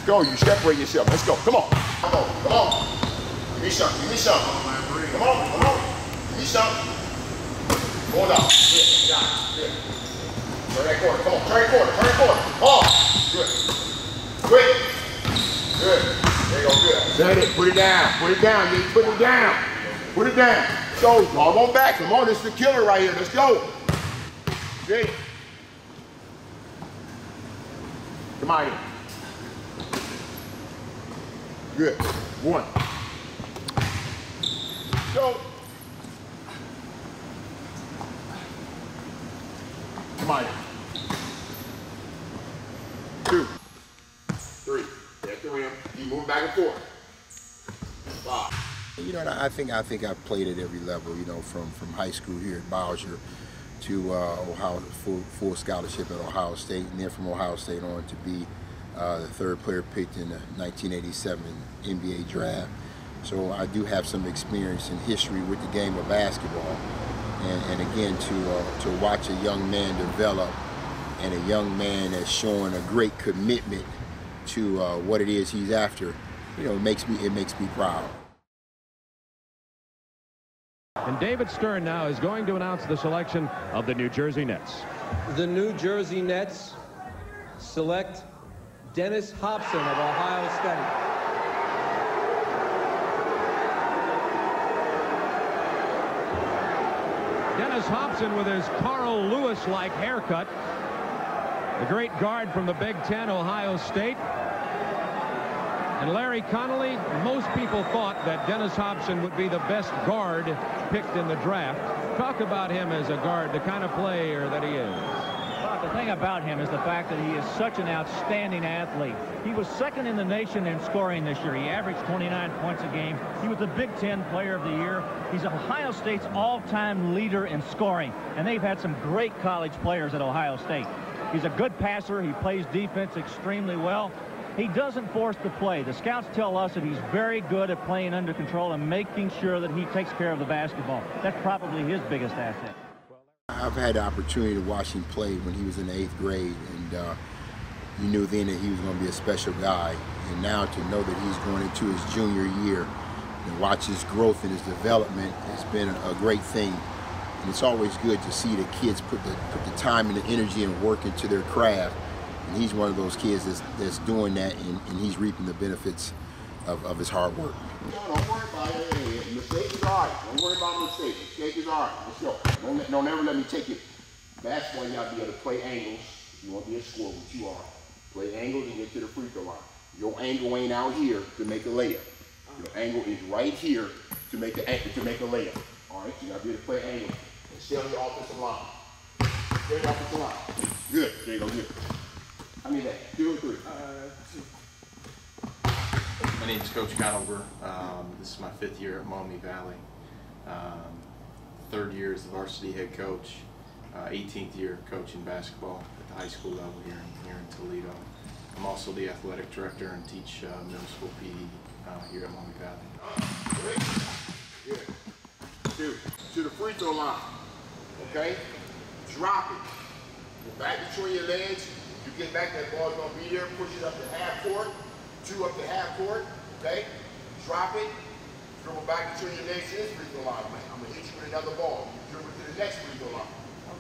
Let's go. You separate yourself. Let's go. Come on. Come on. Come on. Give me some. Give me some. Come on. Come on. Give me some. Hold on. Good. Got it. Good. Turn that corner. Come on. Turn that corner. Turn that corner. Oh. Good. Quick. Good. There you go. Good. Set it. Put it down. Put it down. You put it down. Put it down. Go. Arm on back. Come on. This is the killer right here. Let's go. Good. Come on here. Good. One. Go. Come on. 2, 3. At the rim. Keep moving back and forth. 5. You know, I think I've played at every level. You know, from high school here at Bowser to Ohio, full scholarship at Ohio State, and then from Ohio State on to be the 3rd player picked in the 1987 NBA draft. So I do have some experience and history with the game of basketball. And again, to watch a young man develop, and a young man that's showing a great commitment to what it is he's after, you know, it makes me proud. And David Stern now is going to announce the selection of the New Jersey Nets. The New Jersey Nets select Dennis Hopson of Ohio State. Dennis Hopson with his Carl Lewis-like haircut. The great guard from the Big Ten, Ohio State. And Larry Connolly, most people thought that Dennis Hopson would be the best guard picked in the draft. Talk about him as a guard, the kind of player that he is. Well, the thing about him is the fact that he is such an outstanding athlete. He was 2nd in the nation in scoring this year. He averaged 29 points a game. He was the Big Ten Player of the Year. He's Ohio State's all-time leader in scoring, and they've had some great college players at Ohio State. He's a good passer. He plays defense extremely well. He doesn't force the play. The scouts tell us that he's very good at playing under control and making sure that he takes care of the basketball. That's probably his biggest asset. I've had the opportunity to watch him play when he was in the 8th grade, and you knew then that he was going to be a special guy. And now to know that he's going into his junior year and watch his growth and his development has been a great thing. And it's always good to see the kids put the time and the energy and work into their craft. And he's one of those kids that's doing that, and he's reaping the benefits of his hard work. Don't worry about it. Mistake is all right. Don't worry about mistake. Mistake is all right. Let's go. Don't ever let me take it. Basketball, you got to be able to play angles. If you want to be a scorer, which you are. Play angles and get to the free throw line. Your angle ain't out here to make a layup. Your angle is right here to make a layup. All right, so you got to be able to play angles and stay on your offensive line. Stay on your offensive line. Good. There you go. Good. How many that? 2 or 3? 2. My name is Coach Conover. This is my 5th year at Maumee Valley. 3rd year as the varsity head coach. 18th year coaching basketball at the high school level here in Toledo. I'm also the athletic director and teach middle school PE here at Maumee Valley. Good. 2. To the free throw line. Okay? Drop it. Go back between your legs. You get back, that ball's going to be there. Push it up to half court. 2 up to half court. Okay? Drop it. Dribble back between your legs to this free throw line. I'm going to hit you with another ball. You dribble to the next free throw line.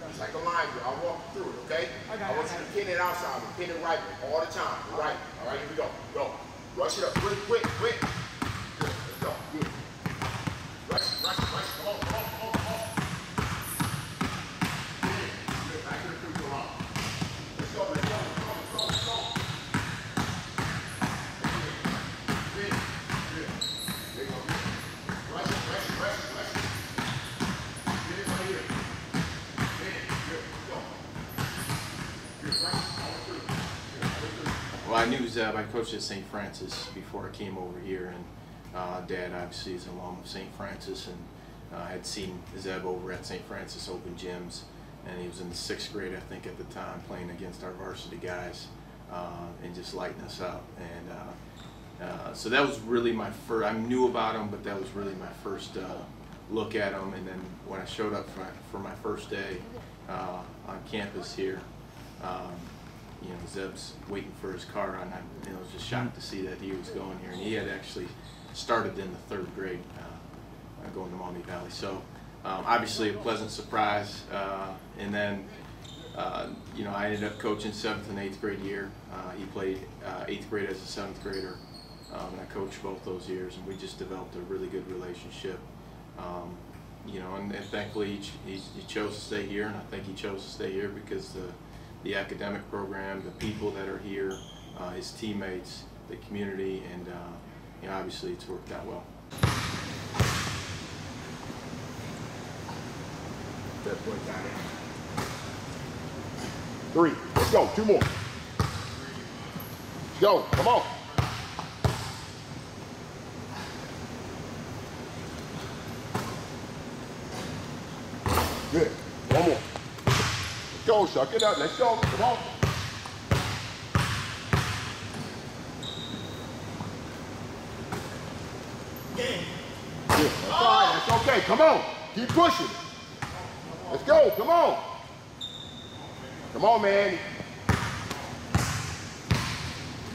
It's like a line drill. I'll walk you through it, okay? I want you to pin it outside, but pin it right all the time. Right. All right, here we go. Go. Rush it up. Quick, quick, quick. Good. Let's go. Good. Rush, rush, rush. Come on, come on, come on, come on. Good. Back to the free throw line. Let's go, let's go, let's go, let's go, let's go. Good. Good. There you go. Good. Rush it, rush it, rush it, rush it. Get it right here. Well, I knew Zeb. I coached at St. Francis before I came over here, and Dad obviously is alum of St. Francis, and I had seen Zeb over at St. Francis Open Gyms, and he was in the 6th grade, I think, at the time, playing against our varsity guys and just lighting us up. And so that was really my first. I knew about him, but that was really my first look at him. And then when I showed up for my first day on campus here, you know, Zeb's waiting for his car, and I was just shocked to see that he was going here. And he had actually started in the 3rd grade going to Maumee Valley. So obviously a pleasant surprise. And then, you know, I ended up coaching 7th and 8th grade year. He played 8th grade as a 7th grader. And I coached both those years, and we just developed a really good relationship. You know, and thankfully he chose to stay here, and I think he chose to stay here because the academic program, the people that are here, his teammates, the community, and you know, obviously it's worked out well. That point down there. 3. Let's go. 2 more. Let's go. Come on. Good. 1 more. Let's go. Suck it up. Let's go. Come on. Good. That's all right. That's okay. Come on. Keep pushing. Let's go. Come on. Come on, man.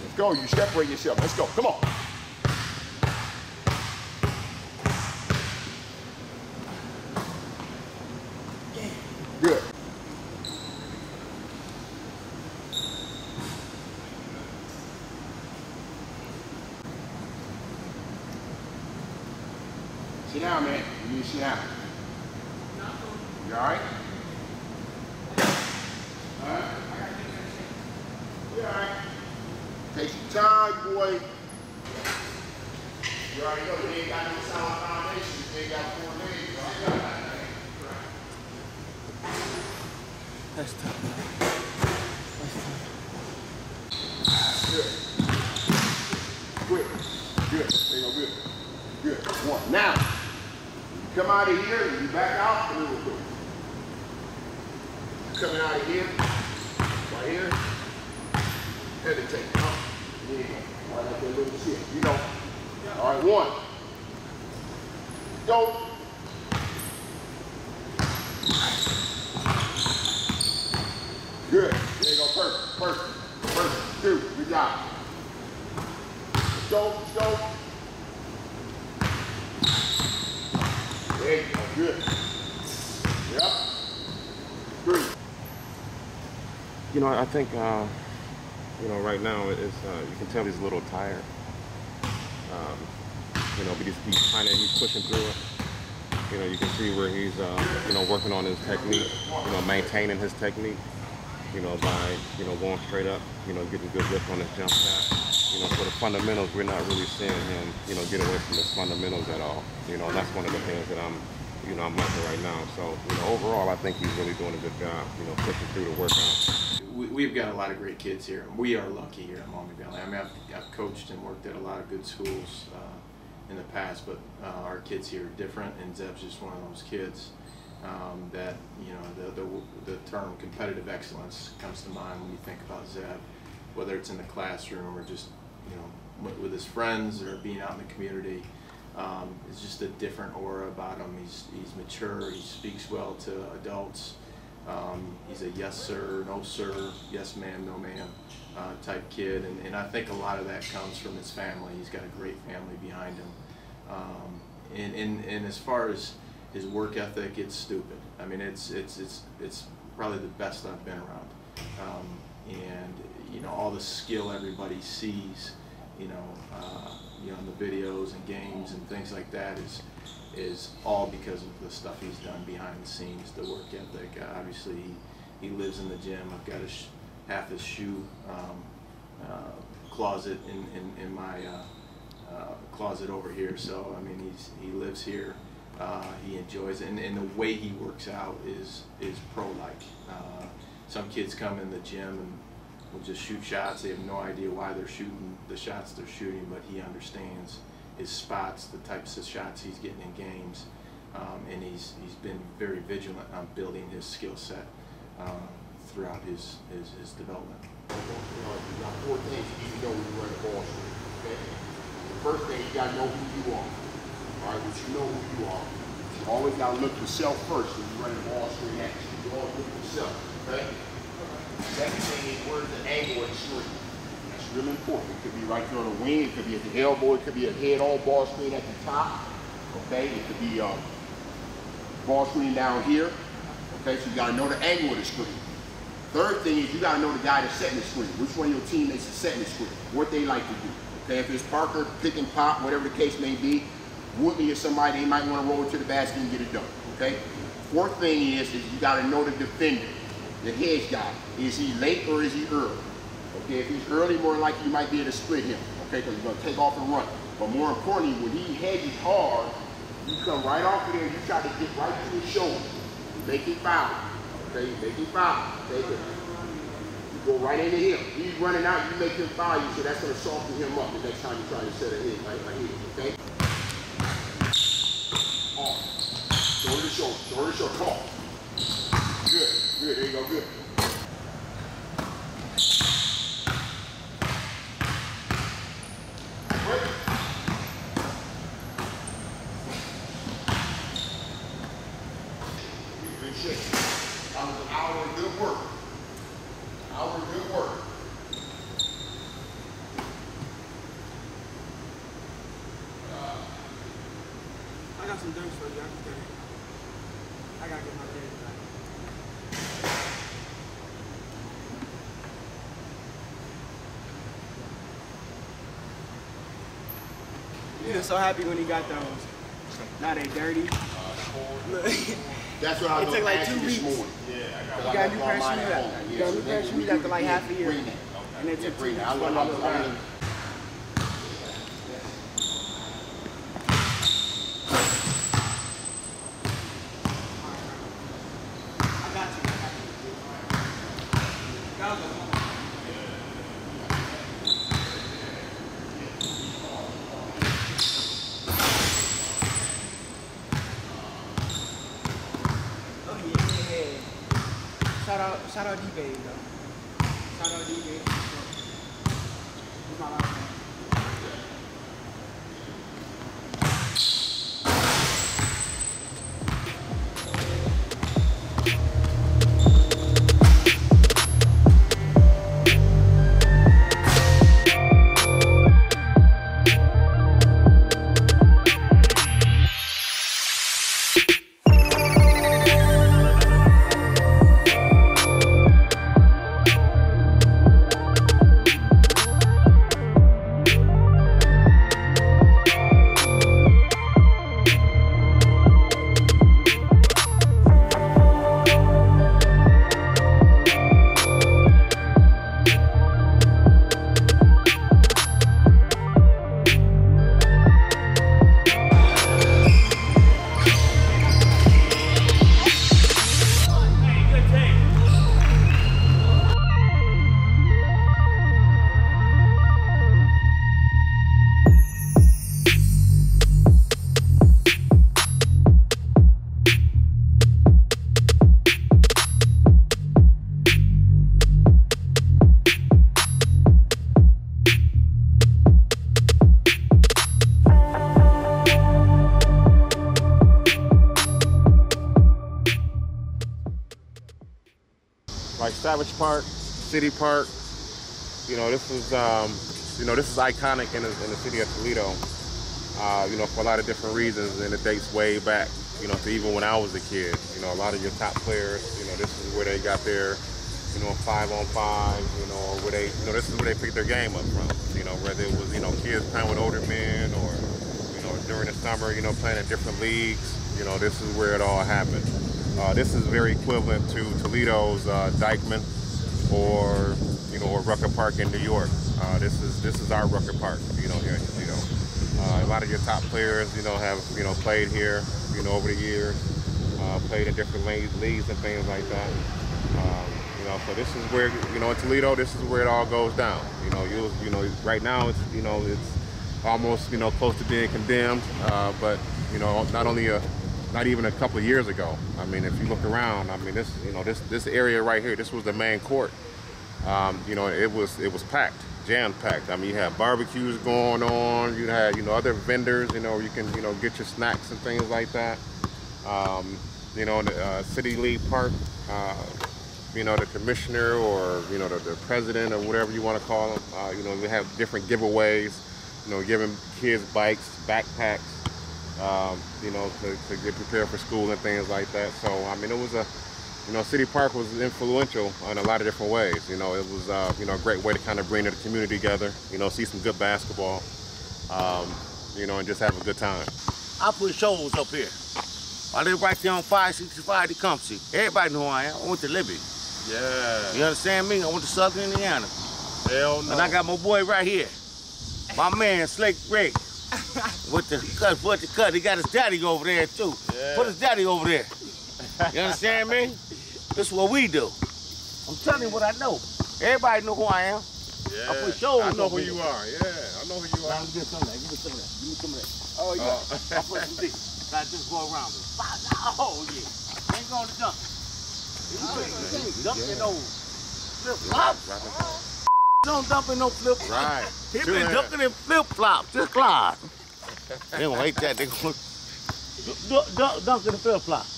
Let's go. You separate yourself. Let's go. Come on. Good. Sit down, man. You need to sit down. You all right? All right? You all right? Take some time, boy. You already know you ain't got no solid foundation. You ain't got 4 legs. That's tough. Good. Quick. Good. There you go. Good. Good. 1. Now, you come out of here and you back out a little bit. Coming out of here, right here, hesitate. There you go. All right, like that little shit. You know. All right, 1. Go. Good. There you go. Perfect. Perfect. Perfect. 2. Good job. Let's go. Let's go. There you go. Good. Yep. 3. You know, I think, you know, right now it's, you can tell he's a little tired. You know, but he's pushing through it. You know, you can see where he's, you know, working on his technique, you know, maintaining his technique, you know, by, you know, going straight up, you know, getting good lift on his jump shot. You know, for the fundamentals, we're not really seeing him, you know, get away from his fundamentals at all. You know, and that's one of the things that I'm liking right now. So, you know, overall, I think he's really doing a good job, you know, pushing through the workout. We've got a lot of great kids here. We are lucky here at Maumee Valley. I mean, I've coached and worked at a lot of good schools in the past, but our kids here are different, and Zeb's just one of those kids that, you know, the term competitive excellence comes to mind when you think about Zeb, whether it's in the classroom or just, you know, with his friends or being out in the community. It's just a different aura about him. He's mature, he speaks well to adults. He's a yes sir, no sir, yes ma'am, no ma'am type kid, and I think a lot of that comes from his family. He's got a great family behind him. And as far as his work ethic, it's stupid. I mean, it's probably the best I've been around. And you know, all the skill everybody sees, you know, in the videos and games and things like that is all because of the stuff he's done behind the scenes, the work ethic. Obviously, he lives in the gym. I've got half his shoe closet in my closet over here. So I mean, he lives here. He enjoys it, and the way he works out is pro-like. Some kids come in the gym and will just shoot shots. They have no idea why they're shooting the shots they're shooting, but he understands his spots, the types of shots he's getting in games, and he's been very vigilant on building his skill set throughout his development. You got 4 things you need to know when you run the ball straight. Okay? The first thing, you got to know who you are. All right, once you know who you are, you always got to look yourself first when you run the ball straight at you. You always look yourself. Okay? Second thing is where's the angle of the screen. That's really important. It could be right there on the wing, it could be at the elbow, it could be a head-on ball screen at the top. Okay, it could be ball screen down here. Okay, so you gotta know the angle of the screen. Third thing is you gotta know the guy that's setting the screen. Which one of your teammates is setting the screen. What they like to do. Okay, if it's Parker, pick and pop, whatever the case may be, Woodley is somebody they might want to roll it to the basket and get it done. Okay. Fourth thing is you gotta know the defender, the hedge guy. Is he late or is he early? Okay, if he's early, more likely you might be able to split him. Okay, because he's gonna take off and run. But more importantly, when he hedges hard, you come right off of there and you try to get right to his shoulder. You make him foul. Okay, you make him foul. Okay, good. You go right into him. He's running out, you make him foul you, so that's gonna soften him up the next time you try to set a hit right here. Okay? Off. Shoulder to shoulder, shoulder to shoulder, come on. Good, good, there you go, good. That was an hour of good work. Hour of good work. I got some dunks for you. I gotta get my dad back. He was so happy when he got those. Now they dirty. That's what I was It took like asking 2 this weeks. morning. You got a new pair of shoes. You got a new pair of shoes after like half a year. And it took 2 weeks for them to go down. Shout out D-Babe though. Shout out D-Babe. He's my last name. Like Savage Park, City Park, this is this is iconic in the city of Toledo, for a lot of different reasons, and it dates way back, to even when I was a kid. A lot of your top players, this is where they got their, 5-on-5, or where they, this is where they picked their game up from. Whether it was, kids playing with older men, or, during the summer, playing in different leagues. This is where it all happened. This is very equivalent to Toledo's Dyckman or or Rucker Park in New York. This is our Rucker Park, here in Toledo. A lot of your top players, have played here, over the years, played in different leagues and things like that. So this is where in Toledo, this is where it all goes down. Right now it's it's almost close to being condemned, but not even a couple of years ago. I mean, if you look around, I mean, this area right here, this was the main court. It was packed, jam-packed. I mean, you had barbecues going on. You had, other vendors, where you can, get your snacks and things like that. The City League Park, you know, the commissioner or, you know, the president or whatever you want to call them. You know, we have different giveaways, you know, giving kids bikes, backpacks, you know, to get prepared for school and things like that. So, I mean, it was you know, City Park was influential in a lot of different ways. You know, it was, you know, a great way to kind of bring the community together, you know, see some good basketball, you know, and just have a good time. I put shows up here. I live right there on 565 Tecumseh. Everybody know who I am. I went to Libby. Yeah. You understand me? I went to Southern Indiana. Hell no. And I got my boy right here. My man, Slick Rick. With the cut. He got his daddy over there, too. Yeah. Put his daddy over there. You understand me? This is what we do. I'm telling you what I know. Everybody know who I am. Yeah. I put shows I know who here. you are. Yeah, I know who you are. Now, give me some of that. Give me some of that. Give me some of that. Oh, yeah. I put some dick. I just go around with it. Oh, yeah. Ain't going to dunk. Dumping those flip-flops. Don't dump in no flip-flops. Right. He been dunking in flip-flops. Just glide. They gonna hate that. They gonna dunk in the flip-flops.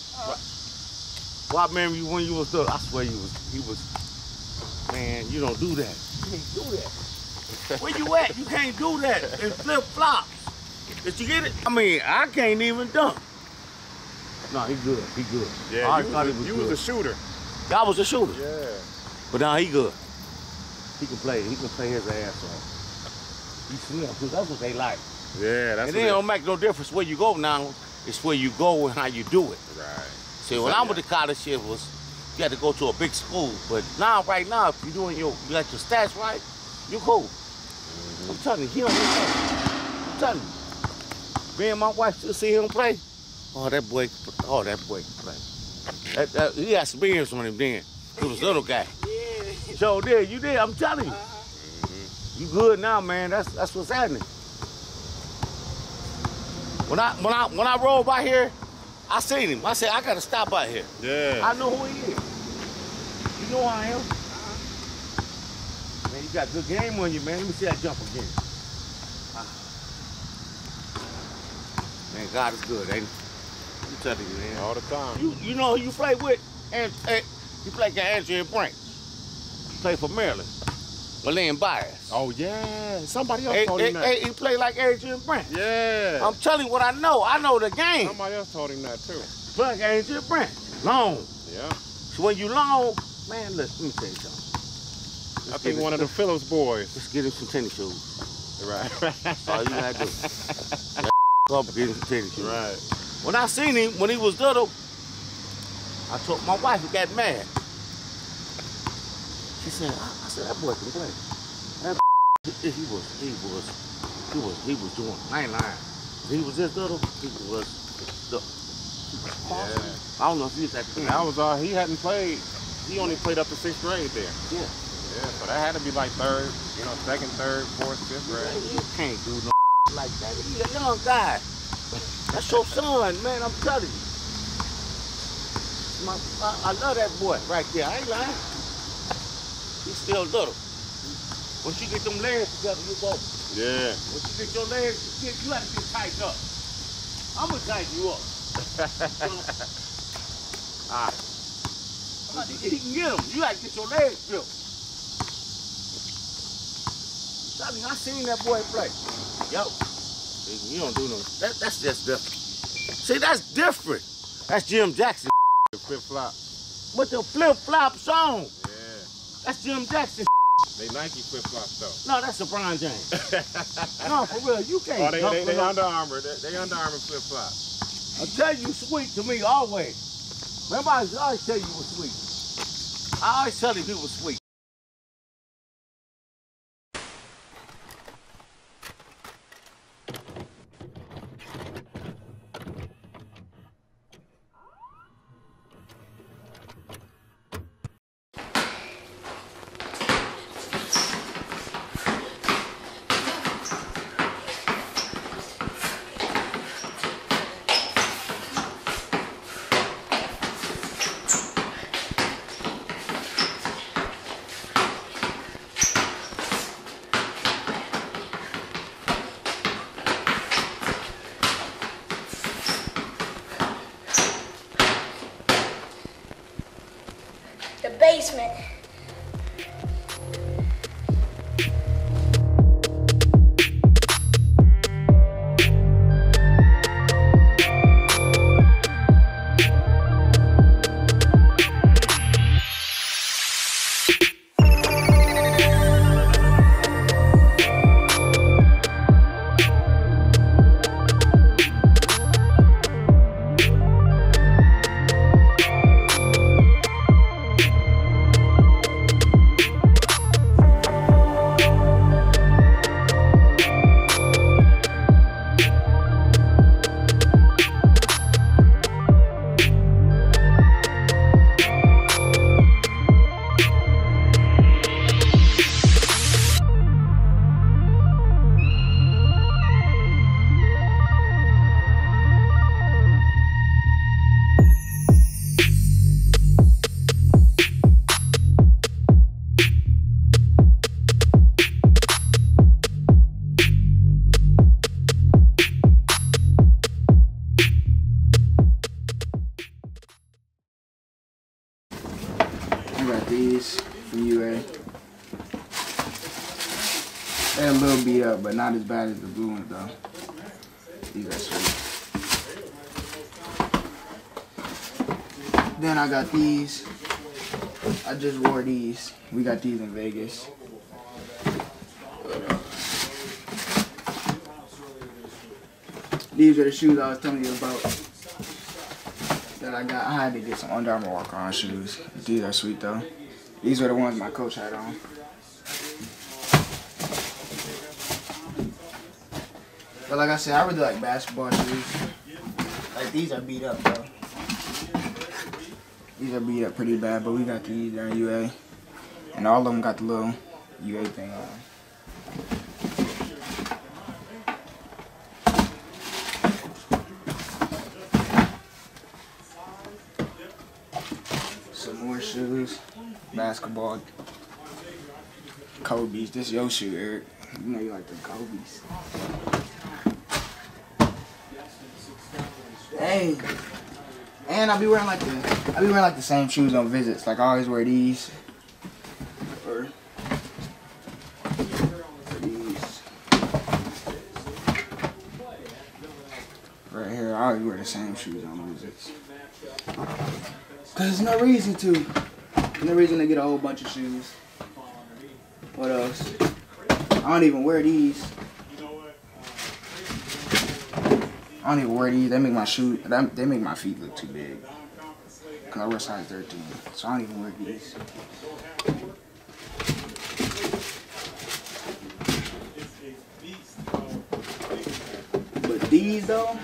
Well, I remember you when you was little. I swear he was, man, you don't do that. You can't do that. Where you at? You can't do that in flip-flops. Did you get it? I mean, I can't even dunk. No, he good. He good. Yeah, you was a shooter. I was a shooter. Yeah. But now he good. He can play. He can play his ass off. He slim, because that's what they like. Yeah, that's and it don't make no difference where you go now. It's where you go and how you do it. Right. See, when I went to college, it was you had to go to a big school. But now, right now, if you got your stats right, you cool. I'm telling you, he don't play. I'm telling you. Me and my wife still see him play. Oh, that boy can play. He had experience on him then. He was a little guy. Yeah. So you did. I'm telling you. You good now, man. That's what's happening. When I rolled by here, I seen him. I said, I gotta stop by here. Yeah. I know who he is. You know who I am. Man, you got good game on you, man. Let me see that jump again. Man, God is good, ain't he? I'm telling you, man. All the time. You know who you play with? And you play against Andrew and Brent. Play for Maryland. Malayan Bias. Oh, yeah. Somebody else told him that. He played like Andrew and Brent. Yeah. I'm telling you what I know. I know the game. Somebody else told him that, too. Play like Andrew and Brent. Long. Yeah. So when you long, man, let me tell you something. I think one of the Phillips boys. Let's get him some tennis shoes. Right. That's all you gotta do. Get him some tennis shoes. Right. When I seen him, when he was little, I told my wife, he got mad. She said, I said, that boy can play. That he was doing, I ain't lying. He was this little, he was awesome. Yeah. I don't know if he was at the That was all, he hadn't played, he only played up to 6th grade there. Yeah. Yeah, so that had to be like 3rd, you know, 2nd, 3rd, 4th, 5th grade. You can't do no like that. He's a young guy. That's your son, man, I'm telling you. I love that boy right there. I ain't lying. He's still little. Once you get them legs together, you go. Yeah. Once you get your legs, you have to get tightened up. I'm going to tighten you up. All right. He can get them. You have to get your legs built. I seen that boy play. Yo. You don't do no. That's just different. See, that's different. That's Zeb Jackson. Flip-flop. With the flip-flops on. Yeah. That's Zeb Jackson. They Nike flip-flops, though. No, that's LeBron James. No, for real, you can't. Oh, they Under Armour. They Under Armour flip-flops. I tell you, sweet to me always. Remember, I always tell you he was sweet. I always tell him he was sweet. basement. These from UA. They're a little beat up, but not as bad as the blue ones though. These are sweet. Then I got these. I just wore these. We got these in Vegas. These are the shoes I was telling you about that I got. I had to get some Under Armour walk-on shoes. These are sweet though. These are the ones my coach had on. But like I said, I really like basketball shoes. Like these are beat up though. These are beat up pretty bad, but we got these. They're in UA. And all of them got the little UA thing on. Some more shoes. Basketball. Kobe's. This is your shoe, Eric. You know you like the Kobe's. Hey. And I be wearing like the same shoes on visits. Like I always wear these. Or these. Right here, I always wear the same shoes on visits. Cause there's no reason to. No reason to get a whole bunch of shoes. What else? I don't even wear these. I don't even wear these. They make my they make my feet look too big. Cause I wear size 13, so I don't even wear these. But these though,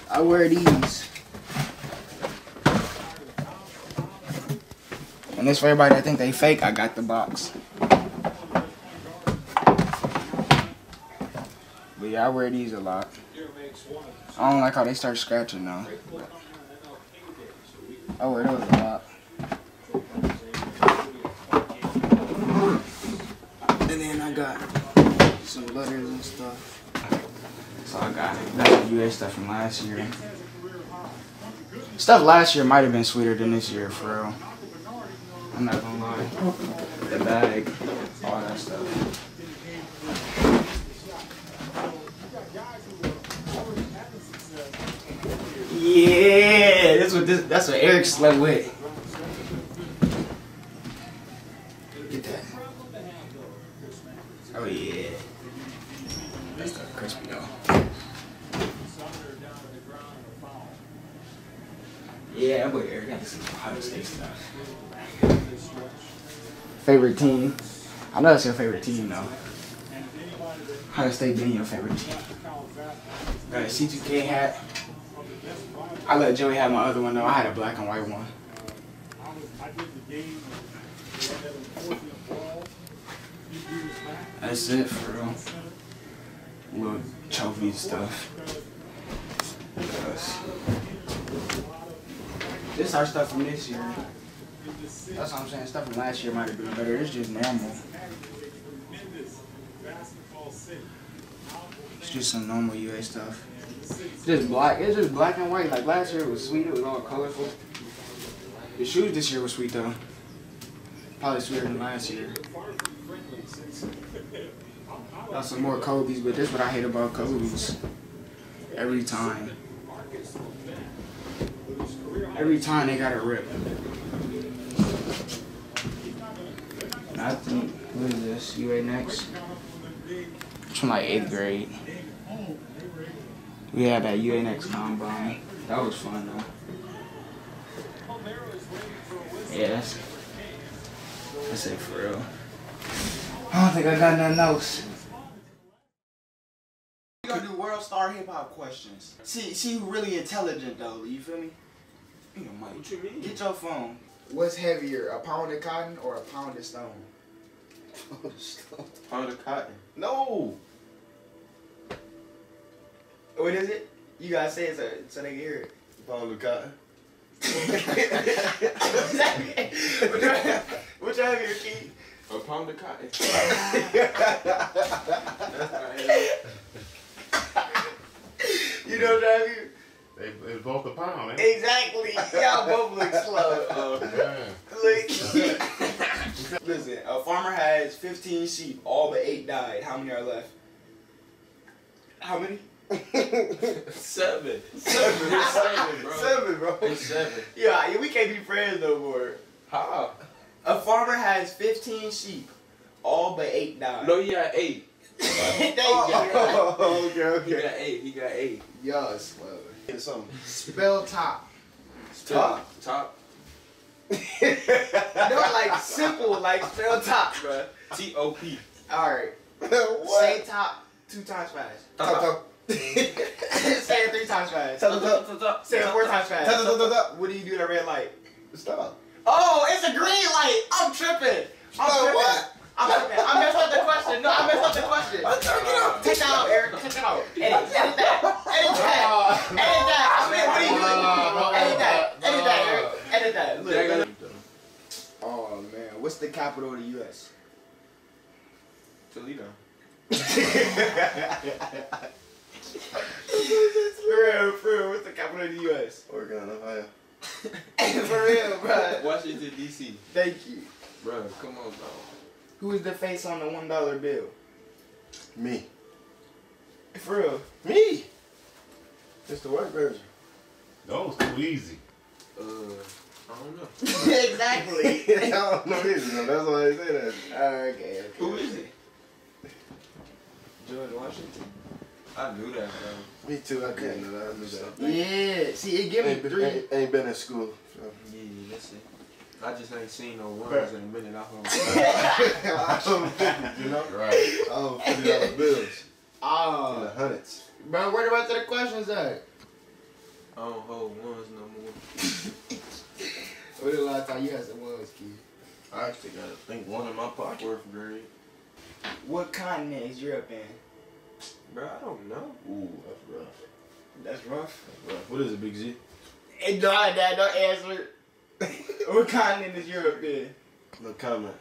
I wear these. And this for everybody that think they fake, I got the box. But yeah, I wear these a lot. I don't like how they start scratching now. I wear those a lot. And then I got some letters and stuff. So I got the UA stuff from last year. Stuff last year might have been sweeter than this year, for real. I'm not gonna lie. The bag, all that stuff. Yeah, that's what Eric slept with. Get that. Oh yeah. That's the crispy though. Yeah, I'm with Eric. Got some Ohio State stuff. Favorite team? I know it's your favorite team though. Ohio State being your favorite team. Got a C2K hat. I let Joey have my other one though. I had a black and white one. That's it for real. Little trophy stuff. This is our stuff from this year. That's what I'm saying. Stuff from last year might have been better. It's just normal. It's just some normal UA stuff. It's just black. It's just black and white. Like last year it was sweet. It was all colorful. The shoes this year were sweet though. Probably sweeter than last year. Got some more Kobe's, but this is what I hate about Kobe's. Every time they got a rip. I think, what is this? UA next? It's from like 8th grade. We had that UA next combine. That was fun though. Yeah, that's it for real. I don't think I got nothing else. We gonna do World Star Hip Hop questions. See who really intelligent though, you feel me? You know, Mike. What you mean? Get your phone. What's heavier, a pound of cotton or a pound of stone? Pound of cotton. No! What is it? You gotta say it so they can hear it. Pound of cotton. Which heavier, Keith? A pound of cotton. You know what heavier? It's both a pound, eh? Exactly. Y'all both look slow. Oh, man. Listen, a farmer has 15 sheep. All but 8 died. How many are left? How many? 7. 7, bro. 7, bro. It's 7. Yeah, we can't be friends no more. How? A farmer has 15 sheep. All but 8 died. No, he got 8. Thank you. Okay. He got 8. Y'all slow. Something. Spell top. Top. No, like simple, like spell top, bro. T-O-P. Alright. Say top 2 times fast. Top. Say it 3 times fast. Top. Say it 4 times fast. What do you do at a red light? Stop. Oh, it's a green light. I'm tripping. What? I messed up the question. No, I messed up the question. Take that out, Eric. Take that out. Edit that. I mean, what are you doing? Edit that, Eric. Look. Oh, man. What's the capital of the U.S.? Toledo. For real. What's the capital of the U.S.? Oregon, Ohio. For real, bro. Washington, D.C. Thank you. Bro, come on, bro. Who is the face on the $1 bill? Me. For real. Me. It's the white version. That was too easy. I don't know. Exactly. I don't know either. That's why I say that. Okay. Who is it? George Washington. I knew that, bro. Me too. I didn't know that. I knew that. Yeah. See, it give me 3. Ain't been in school. So. Yeah, that's it. I just ain't seen no ones in a minute. I hope. You know? Right. Oh, $50 bills. Oh. In the hundreds. Bro, where the rest of the questions at? I don't hold ones no more. When the last time you had some ones, Keith? I actually got, I think, one in my pocket. 4th grade. What continent is Europe in? Bro, I don't know. Ooh, that's rough. That's rough. That's rough. What is it, Big Z? Hey, no, Dad, don't answer. What continent is Europe in? No comment.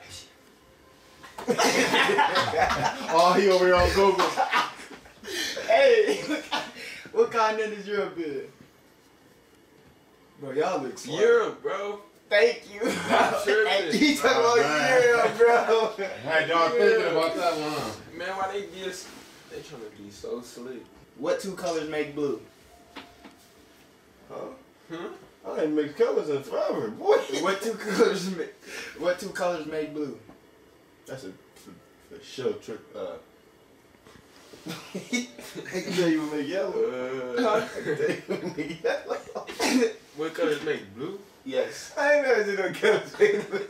Oh, he over here on Google. Hey, what continent is Europe in? Bro, y'all look smart. Europe, bro. Thank you. Hey, he talking about Europe, bro. Had y'all thinking about that one, huh? Man, why they trying to be so slick. What 2 colors make blue? Huh? I ain't mixed colors in forever, boy. What 2 colors make blue? That's a show trick. They can tell you make yellow. What colors make blue? Yes. I ain't never seen no colors make blue.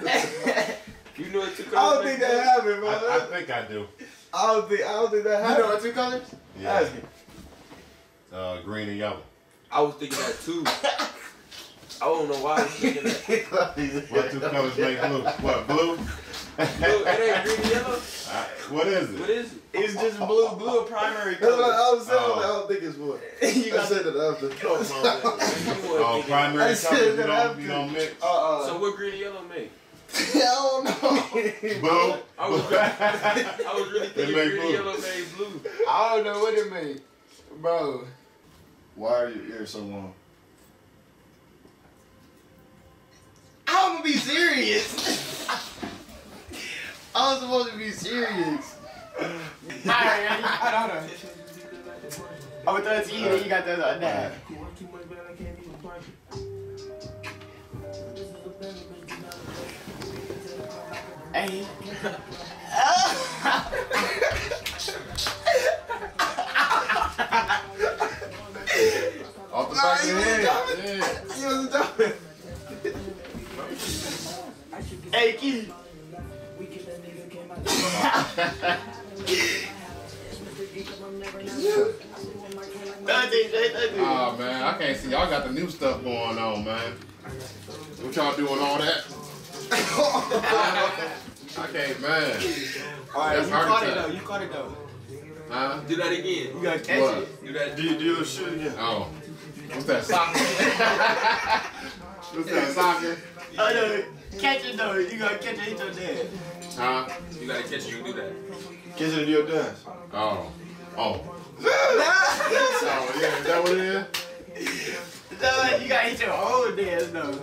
You know what 2 colors I don't make think that happened, bro. I think I do. I don't think that happened. You know what 2 colors? Yeah. Ask me. Green and yellow. I was thinking that too. I don't know why I was thinking that. What 2 colors make blue? What, blue? Blue, it ain't green and yellow? What is it? What is it? It's just blue. Blue a primary That's what color. I was saying. I don't think it's what. I said that after. Oh, primary colors you don't mix? So what green and yellow make? I don't know. Blue? I was really thinking green and yellow made blue. I don't know what it made. Bro. Why are your ears so long? gonna be serious. I was supposed to be serious. Alright, hold on. I'm gonna throw it to you, then you got the other one. Hey. Off the back of the head. He wasn't jumping. Hey, Keith. Oh man, I can't see. Y'all got the new stuff going on, man. What y'all doing all that? I can't, man. Alright, you caught it though. You caught it though. Huh? Do that again. You gotta catch What? it. Do that. Do your shit again. Oh. What's that, soccer? What's that, soccer? Oh no, catch it though. You gotta catch it, hit your dad. Huh? You gotta catch it and do that. Catch it and do your dance. Oh. Oh. Oh, yeah, is that what it is? No, you gotta hit your own dance though.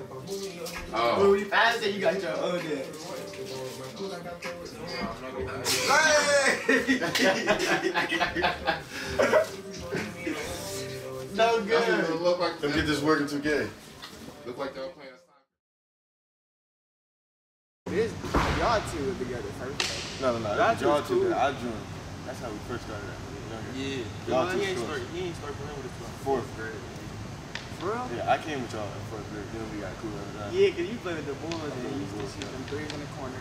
Oh. When we pass it, you got your own dance. No good. That's what it look like. Let's get this working together. Look like y'all playing. This, y'all two were together first. No. Y'all two did. I joined. That's how we first started. Yeah. Y'all He two ain't started. start playing with us Fourth grade. For real? Yeah, I came with y'all in fourth grade. Then we got cool every time. Yeah, cause you play with the Bulls and you used to shoot them threes in the corner.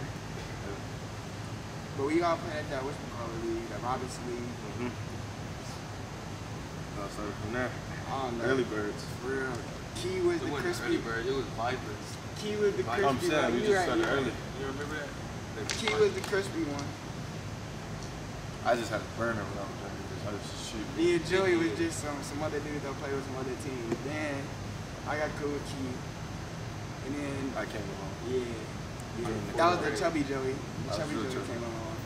But we all played at that whatchamacallit league, that Robinson League. I'll start from there. I don't know. Early birds. For real. Key was the crispy. It was Vipers. Key was the crispy I'm saying, one. we just started early. You remember that? Key was the crispy one. I just had a burner when I was younger. I used to shoot. Me and Joey was just some other dudes that play with some other teams. Then I got cool with Key. And then I came along. yeah. That was the chubby Joey. The chubby Joey came along.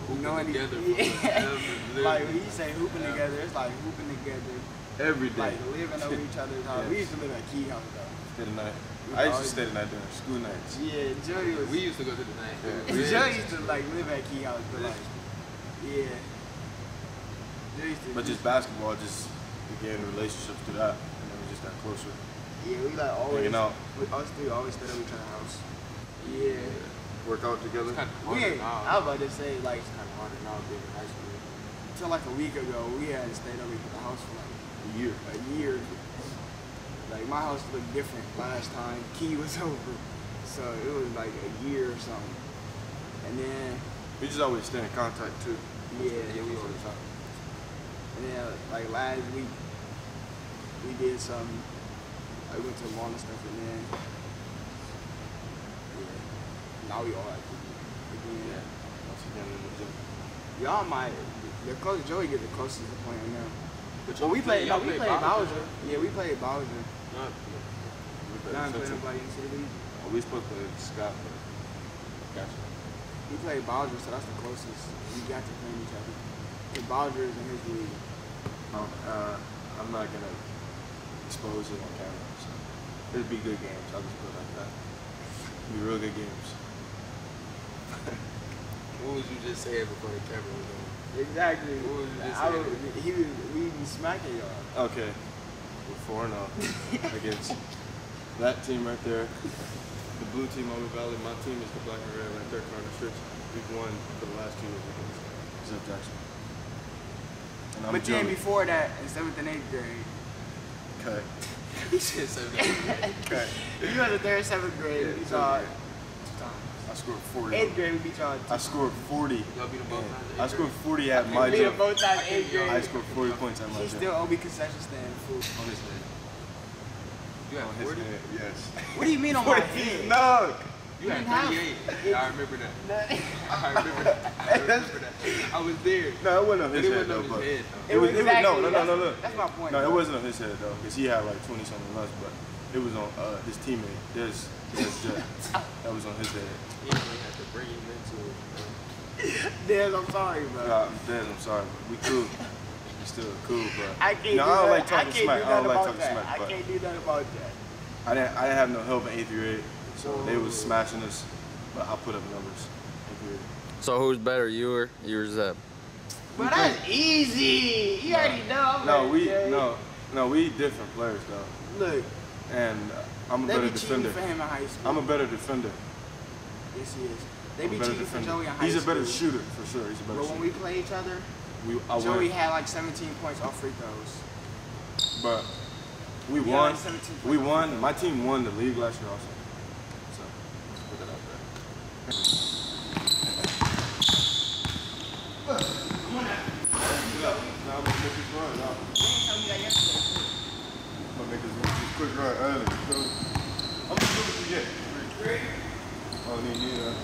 You know, and like when you say hooping together, it's like hooping together. Every day. Like living over each other's house. Yes. We used to live at Key House though. Stay the night. I used to stay the night during school nights. Yeah, Joey was. We used to go to the night. Yeah. Joey used to like live at Key House, but like, yeah. Joey used to But just basketball, just we gained relationships through that, and then we just got closer. yeah, we like always. Hanging out. Us three always stayed at each other's house. Yeah. Work out together. We ain't, I was about to say like It's kind of harder now being in high school. until like a week ago, we hadn't stayed over at the house for like A year. a year. Like my house looked different last time Key was over, so it was like a year or something. And then We just always stay in contact too. yeah, Yeah, we always talk. and then like last week we did some. I went to the mall and stuff, and then yeah, now we all have to again. Once again in the gym. Y'all might. The coach Joey get the closest to playing now. But Well, we played. No, y'all we played played Bowser. Bowser. Yeah, we played Bowser. Not- We played Now I'm playing Central. nobody into the league. Oh, we supposed to play Scott, but gotcha. We played Bowser, so that's the closest we got to playing each other. Because Bowser is in his league. I'm not gonna expose it on camera. So it'd be good games. I'll just put it like that. It'd be real good games. What was you just saying before the camera was on? Exactly. What was you just I saying? we be smacking y'all. Okay. We're 4-0 against that team right there. The blue team, Olive Valley. My team is the black and red right there, Carter Strips. We've won for the last 2 years against Zeb Jackson. And I'm But then Joey. before that, in 7th and 8th grade, Okay. He said something. Okay. you was the 3rd, 7th grade, we beat y'all. I scored 40. 8th grade, we beat y'all. I scored 40. Y'all beat them both times. I scored 40 at my We beat them gym. both times 8th grade. I scored 40 points at my He's gym. still OB concession stand, fool. On his head. You had On his 40? head, yes. What do you mean on my head? No! You had didn't have 38. I remember that. I remember that. I remember that. I was there. No, it wasn't on his It head wasn't though, on but his head, though. it was Exactly, no. That's my point. No, it bro. wasn't on his head though, because he had like 20 something less, but it was on his teammate. There's Jet. That was on his head. You really had to bring him into it. Des, I'm sorry, bro. Des, I'm sorry, but we cool. We still cool, but I can't no, do I don't that. like talking smack. I don't like talking that. smack, I but can't do nothing about that. I didn't have no help in 8th grade, so they was smashing us, but I put up numbers in 8th grade. So who's better, you or Zeb? But that's easy. You already know. No, we different players though. Look. And I'm a better defender. For him in high school. I'm a better defender. Yes, he is. They be cheating for Joey in high school. He's a better shooter for sure. He's a better shooter. But when we play each other, Joey had like 17 points off free throws. But we won. We won. My team won the league last year also. So let's put that out there. Now I'm gonna make this run. You didn't tell me that yesterday. I'm gonna make this quick run early. I'm just doing this again. Oh, need that.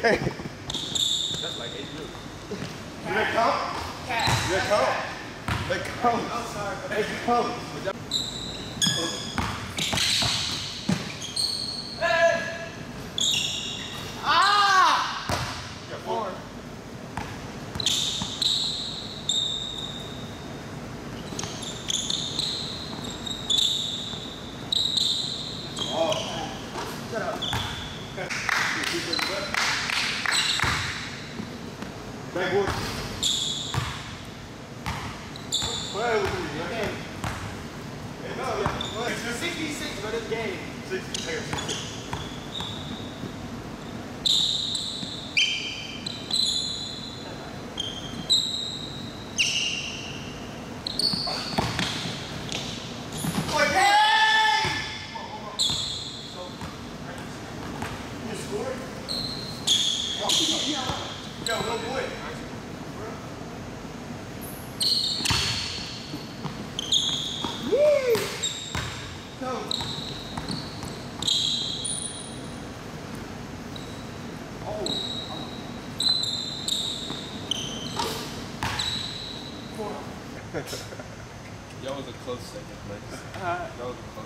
Hey. That's like 8 minutes. Did that count? Did that count? That counts. I'm sorry, but that counts. Hey! Ah! You got 4. Oh. Shut up. Backboard. Play with me, man. Hey, no, it's 66, but it's game. 66. Y'all was a close second place.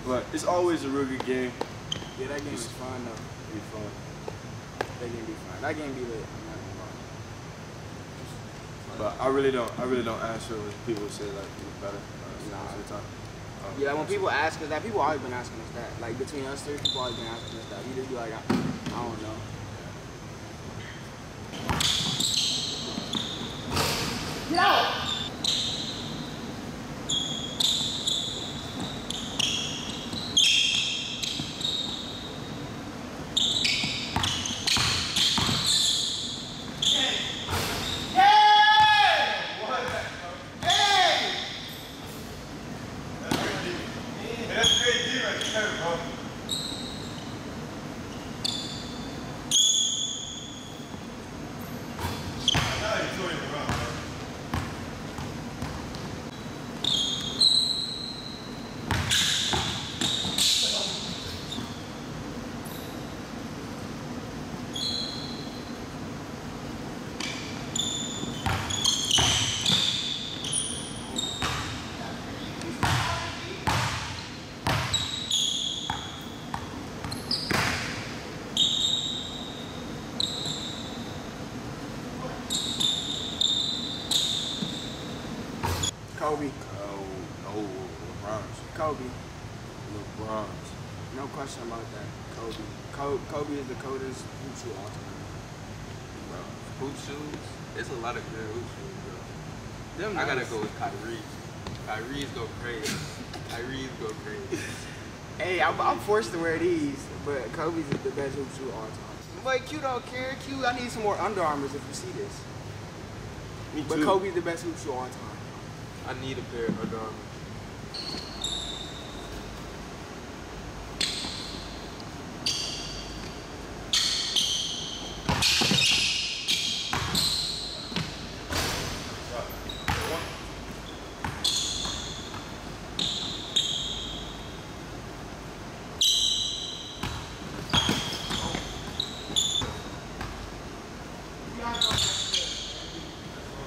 But it's always a real good game. Yeah, that game is fun though. Be fun. That game be fun. That game be lit. I'm not gonna lie. But I really don't answer when people say like who's better. Yeah, when people ask us that, people always been asking us that. Like between us three, people always been asking us that. We just be like, I don't know. Get out! Kobe. Oh, LeBron's. Kobe. LeBron's. No question about that. Kobe is the coldest hoop shooter all time. Bro, hoop shoes? There's a lot of good hoop shoes, bro. I gotta go with Kyrie. Kyrie's go crazy. Hey, I'm forced to wear these, but Kobe's is the best hoop shooter all time. But Q don't care. Q, I need some more Under Armours if you see this. Me too. But Kobe's the best hoop shooter all time. I need a pair of Under Armour.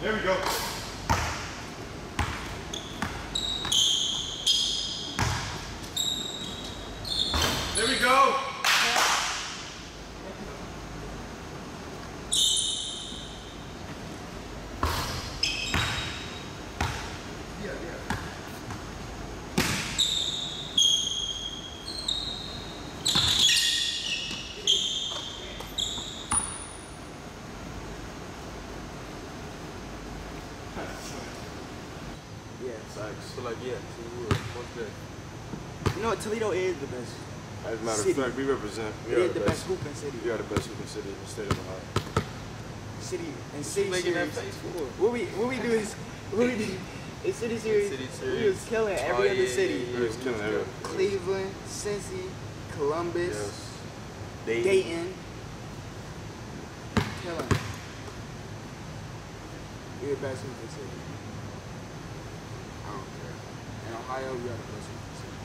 There we go. There we go. So like, yeah, so what's that? You know what? Toledo is the best. As a matter city. of fact, we represent. We are the best hooping city. We are the best hooping city in the state of Ohio. City and city Making series. that face for? What we do is in city series. We was killing every other city. We was killing everyone. Cleveland, Cincy, Columbus, Yes. Dayton. Killing. We're the best hooping city. I don't care. In Ohio, we are the best hooping city.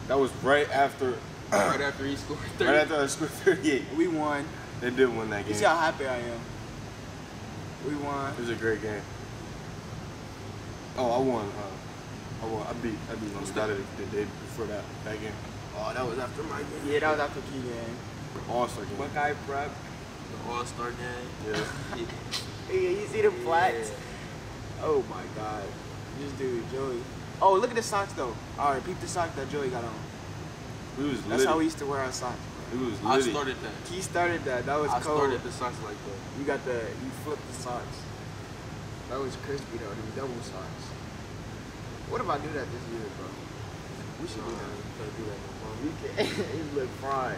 That was right after. Right after he scored 30. Right after I scored 38. We won. They did win that game. You see how happy I am. We won. It was a great game. Oh, I won. I beat Toledo the day before that game. Oh, that was after my game. Yeah, that was after key game. All-Star game. Buckeye Prep. The All-Star game. Yeah. Yeah, you see the flats? Oh my God. This dude, Joey. Oh, look at the socks though. Alright, peep the socks that Joey got on. We was That's how we used to wear our socks. It was I litty. started that. He started that. That was I cold. started the socks like that. You flipped the socks. That was crispy though. Them double socks. What if I do that this year, bro? We should do that. Can't do that no more. We can. It look fried.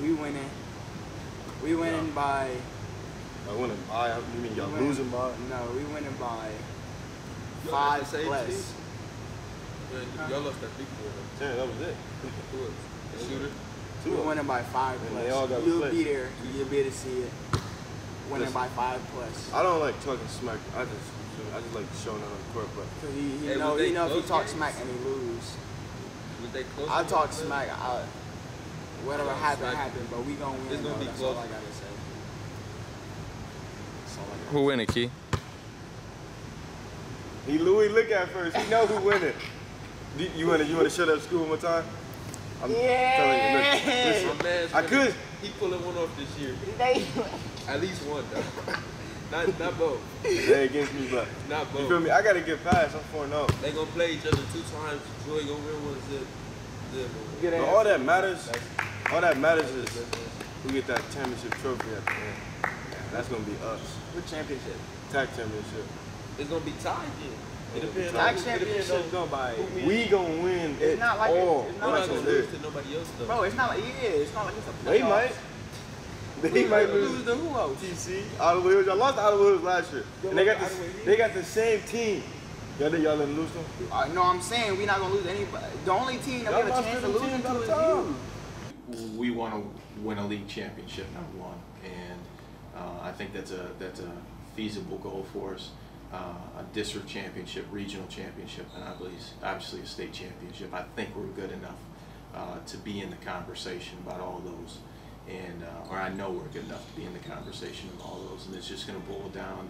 We winning. We winning by. I winning by. You mean y'all losing by? No, we winning by Y'all 5 same less. team? Y'all lost that big boy though. Yeah, that was it. Who was? The shooter? We winning by 5 And plus. they all got You'll replaced. be there. You'll be able to see it. Winning by 5 plus. I don't like talking smack. I just like showing out on the court, but Cause Hey, know was they if you close talk games? smack and he lose. Was they close? I to talk that? smack. Whatever happened, Smack. happened. But we gonna win. It's gonna though. be That's close. all I gotta say. That's all I gotta Who winning, Key? he Louis look at first. He know who winning. You wanna shut up school one more time? I'm telling you, listen, My man's I winning. could. He pulling one off this year. say. At least one though. not both. They against me, but Not you both. feel me? I gotta get past. I'm 4-0. They gonna play each other 2 times. Joey gonna win one. Zeb. But all that matters is we get that championship trophy at the end. That's gonna be us. What championship? Tag championship. It's gonna be tied then. It depends. Tag on championship go by. We gonna win It's it not like all. it's We're not not like gonna lose to nobody else though. Bro, it's not like it's not like it's a playoff. They might. They might lose. lose to who else? TC, Ottawa Hills. Y'all lost to Ottawa Hills last year. And they got the same team. Y'all let them lose them? No, I'm saying we're not gonna lose anybody. The only team that we Y'all have a lost chance to to the lose teams to all the is time. you. We want to win a league championship, number one, and I think that's a feasible goal for us. A district championship, regional championship, and obviously a state championship. I think we're good enough to be in the conversation about all those, and or I know we're good enough to be in the conversation of all those, and it's just going to boil down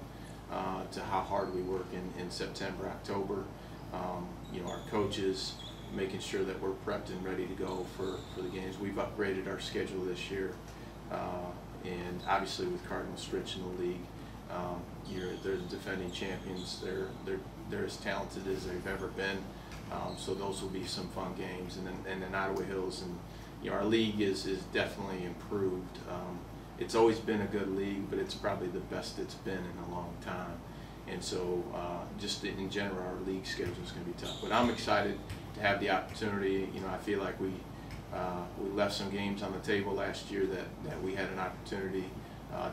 to how hard we work in September, October. Our coaches, making sure that we're prepped and ready to go for the games. We've upgraded our schedule this year, and obviously with Cardinal Stritch in the league, they're the defending champions. They're as talented as they've ever been. So those will be some fun games, and then Ottawa Hills, and our league is definitely improved. It's always been a good league, but it's probably the best it's been in a long time. And so just in general, our league schedule is going to be tough. But I'm excited to have the opportunity. I feel like we left some games on the table last year that we had an opportunity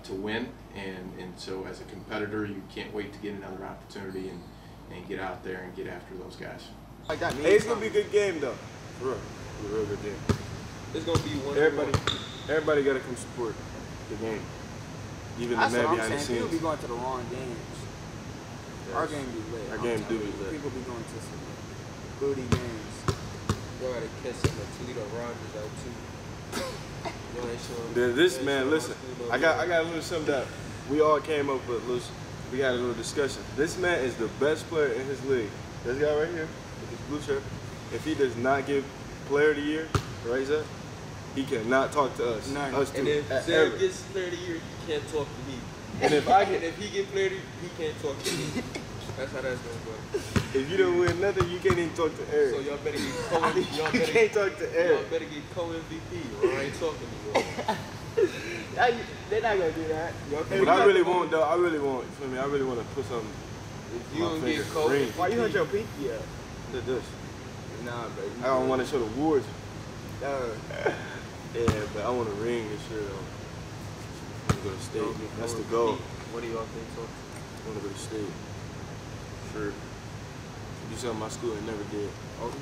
to win. And so as a competitor, you can't wait to get another opportunity and get out there and get after those guys. Hey, it's gonna be a good game though. For real. It's a real good game. It's gonna be one. Everybody gotta come support the game. Even the man behind the scenes. People be going to the wrong games. Yes. Our game be lit. Our game do be lit. People be going to some booty games. Y'all gotta catch some of Toledo Rogers out too. This man, listen, I got a little something that we all came up with. We had a little discussion. This man is the best player in his league. This guy right here, with this blue shirt. If he does not give Player of the Year, right, Zeb? He cannot talk to us. Us two. And if Zeb gets Player of the Year, he can't talk to me. And if I get, if he get Player of the Year, he can't talk to me. That's how that's gonna go. If you don't win nothing, you can't even talk to Eric. So y'all better get co-MVP. You can't talk to Eric. Y'all better get co-MVP, or I ain't talking to you. They're not gonna do that. But I really want, though. I really want to put something. If you don't get co-MVP, why you hunt your pinky up? Look this. Nah, baby. I don't want to show the awards. Yeah, but I want a ring this year, though. I want to go to state. That's the goal. What do y'all think so? I want to go to state. Sure. Do something my school ain't never did. Oh,